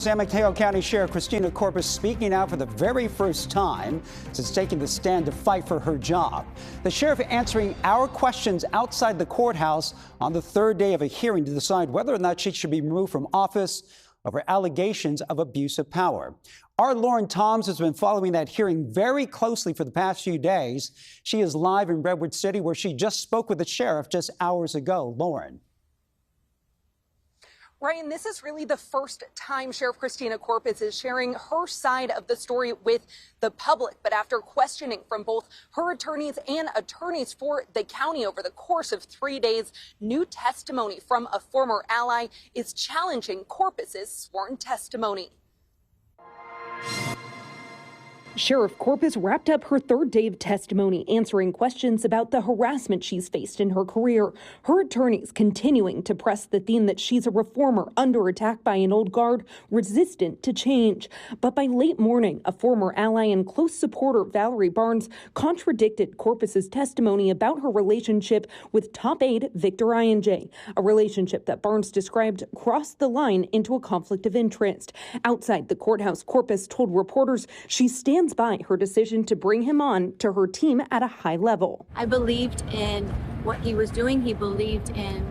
San Mateo County Sheriff Christina Corpus speaking out for the very first time since taking the stand to fight for her job. The sheriff answering our questions outside the courthouse on the third day of a hearing to decide whether or not she should be removed from office over allegations of abuse of power. Our Lauren Toms has been following that hearing very closely for the past few days. She is live in Redwood City, where she just spoke with the sheriff just hours ago. Lauren. Ryan, this is really the first time Sheriff Christina Corpus is sharing her side of the story with the public. But after questioning from both her attorneys and attorneys for the county over the course of 3 days, new testimony from a former ally is challenging Corpus's sworn testimony. Sheriff Corpus wrapped up her third day of testimony, answering questions about the harassment she's faced in her career. Her attorneys continuing to press the theme that she's a reformer under attack by an old guard, resistant to change. But by late morning, a former ally and close supporter, Valerie Barnes, contradicted Corpus's testimony about her relationship with top aide Victor INJ, a relationship that Barnes described crossed the line into a conflict of interest. Outside the courthouse, Corpus told reporters she stands by her decision to bring him on to her team at a high level. I believed in what he was doing. He believed in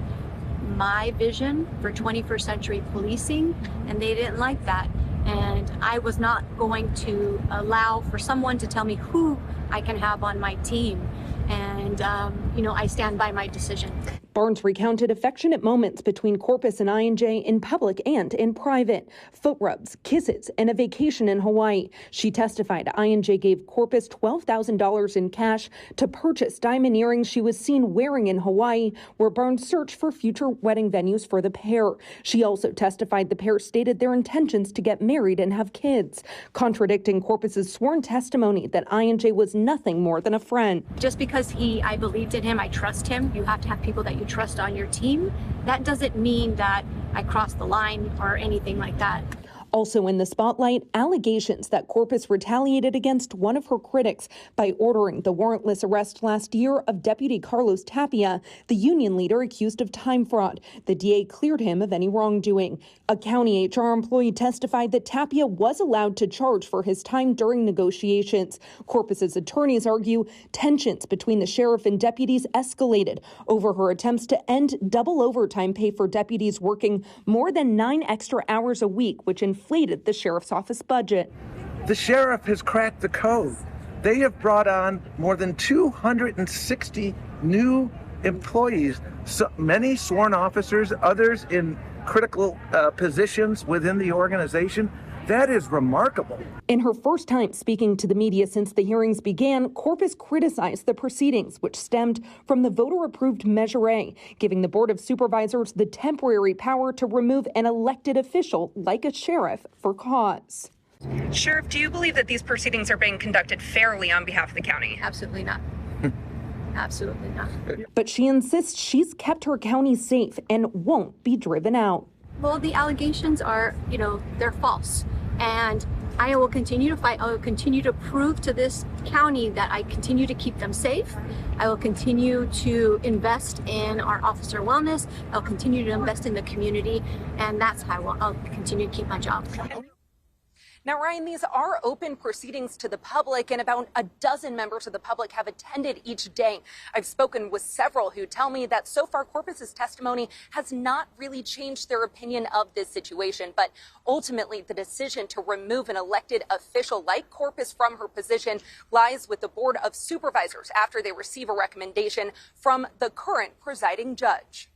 my vision for 21st century policing, and they didn't like that. And I was not going to allow for someone to tell me who I can have on my team. And, I stand by my decision. Barnes recounted affectionate moments between Corpus and INJ in public and in private. Foot rubs, kisses, and a vacation in Hawaii. She testified INJ gave Corpus $12,000 in cash to purchase diamond earrings she was seen wearing in Hawaii, where Barnes searched for future wedding venues for the pair. She also testified the pair stated their intentions to get married and have kids, contradicting Corpus's sworn testimony that INJ was nothing more than a friend. Just because I believed in him, I trust him. You have to have people that you trust on your team. That doesn't mean that I crossed the line or anything like that. Also in the spotlight, allegations that Corpus retaliated against one of her critics by ordering the warrantless arrest last year of Deputy Carlos Tapia, the union leader accused of time fraud. The DA cleared him of any wrongdoing. A county HR employee testified that Tapia was allowed to charge for his time during negotiations. Corpus's attorneys argue tensions between the sheriff and deputies escalated over her attempts to end double overtime pay for deputies working more than 9 extra hours a week, which inflated the sheriff's office budget. The sheriff has cracked the code. They have brought on more than 260 new employees, so many sworn officers, others in critical positions within the organization. That is remarkable. In her first time speaking to the media since the hearings began, Corpus criticized the proceedings, which stemmed from the voter-approved Measure A, giving the Board of Supervisors the temporary power to remove an elected official, like a sheriff, for cause. Sheriff, do you believe that these proceedings are being conducted fairly on behalf of the county? Absolutely not. Absolutely not. But she insists she's kept her county safe and won't be driven out. Well, the allegations are, they're false. And I will continue to fight. I will continue to prove to this county that I continue to keep them safe. I will continue to invest in our officer wellness. I'll continue to invest in the community. And that's how I'll continue to keep my job. Now, Ryan, these are open proceedings to the public, and about a dozen members of the public have attended each day. I've spoken with several who tell me that so far Corpus's testimony has not really changed their opinion of this situation. But ultimately, the decision to remove an elected official like Corpus from her position lies with the Board of Supervisors after they receive a recommendation from the current presiding judge.